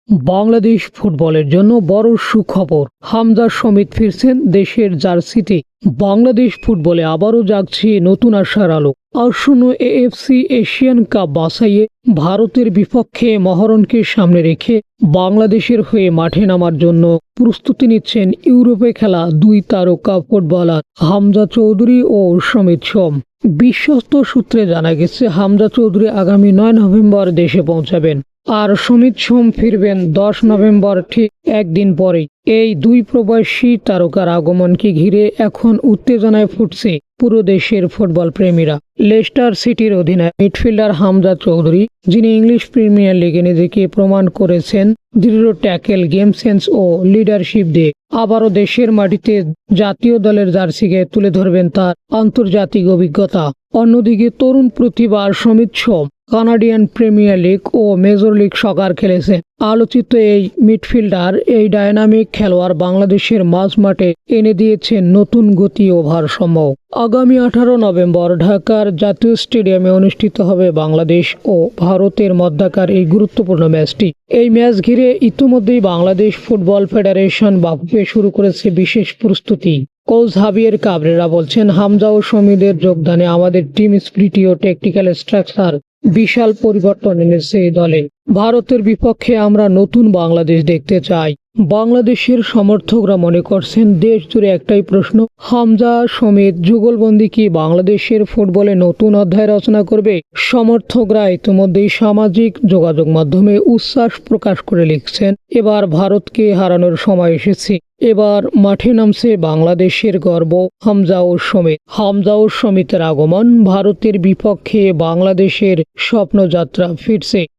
বাংলাদেশ ফুটবলের জন্য বড় সুখবর, হামজা সমিত ফিরছেন দেশের জার্সিতে। বাংলাদেশ ফুটবলে আবারও জাগছে নতুন আশার আলো। আসন্ন এএফসি এশিয়ান কাপ বাছাইয়ে ভারতের বিপক্ষে মহরণকে সামনে রেখে বাংলাদেশের হয়ে মাঠে নামার জন্য প্রস্তুতি নিচ্ছেন ইউরোপে খেলা দুই তারকা ফুটবলার হামজা চৌধুরী ও সমিত সোম। বিশ্বস্ত সূত্রে জানা গেছে, হামজা চৌধুরী আগামী 9 নভেম্বর দেশে পৌঁছাবেন, আর সমিত সোম ফিরবেন 10 নভেম্বর, ঠিক একদিন পরেই। এই দুই প্রবাসী তারকার আগমনকে ঘিরে এখন উত্তেজনায় ফুটছে পুরো দেশের ফুটবল প্রেমীরা। লেস্টার সিটির অধিনায়ক মিডফিল্ডার হামজা চৌধুরী, যিনি ইংলিশ প্রিমিয়ার লিগে নিজেকে প্রমাণ করেছেন দৃঢ় ট্যাকেল, গেম সেন্স ও লিডারশিপ দিয়ে, আবারও দেশের মাটিতে জাতীয় দলের জার্সি গায়ে তুলে ধরবেন তার আন্তর্জাতিক অভিজ্ঞতা। অন্যদিকে তরুণ প্রতিভা সমিত সোম কানাডিয়ান প্রিমিয়ার লিগ ও মেজর লিগ সকার খেলেছেন। আলোচিত এই মিডফিল্ডার, এই ডায়নামিক খেলোয়াড় বাংলাদেশের মাঝ মাঠে এনে দিয়েছেন নতুন গতি ও ভারসাম্য। আগামী 18 নভেম্বর ঢাকার জাতীয় স্টেডিয়ামে অনুষ্ঠিত হবে বাংলাদেশ ও ভারতের মধ্যকার এই গুরুত্বপূর্ণ ম্যাচটি। এই ম্যাচ ঘিরে ইতিমধ্যেই বাংলাদেশ ফুটবল ফেডারেশন বাফুফে শুরু করেছে বিশেষ প্রস্তুতি। কোচ হাবিয়ের কাবরেরা বলছেন, হামজা ও সমিদের যোগদানে আমাদের টিম স্পিরিট ও টেকনিক্যাল স্ট্রাকচার বিশাল পরিবর্তন এনেছে এই দলে। ভারতের বিপক্ষে আমরা নতুন বাংলাদেশ দেখতে চাই। বাংলাদেশের সমর্থকরা মনে করছেন, দেশ জুড়ে একটাই প্রশ্ন, হামজা সমিত যুগলবন্দি কি বাংলাদেশের ফুটবলে নতুন অধ্যায় রচনা করবে? সমর্থকরা ইতিমধ্যেই সামাজিক যোগাযোগ মাধ্যমে উচ্ছ্বাস প্রকাশ করে লিখছেন, এবার ভারতকে হারানোর সময় এসেছে। এবার মাঠে নামছে বাংলাদেশের গর্ব হামজা ও সমিত। হামজা ও সমিতের আগমন, ভারতের বিপক্ষে বাংলাদেশের স্বপ্নযাত্রা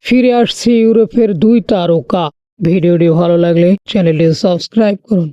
ফিরে আসছে ইউরোপের দুই তারকা। ভিডিওটি ভালো লাগলে চ্যানেলটি সাবস্ক্রাইব করুন।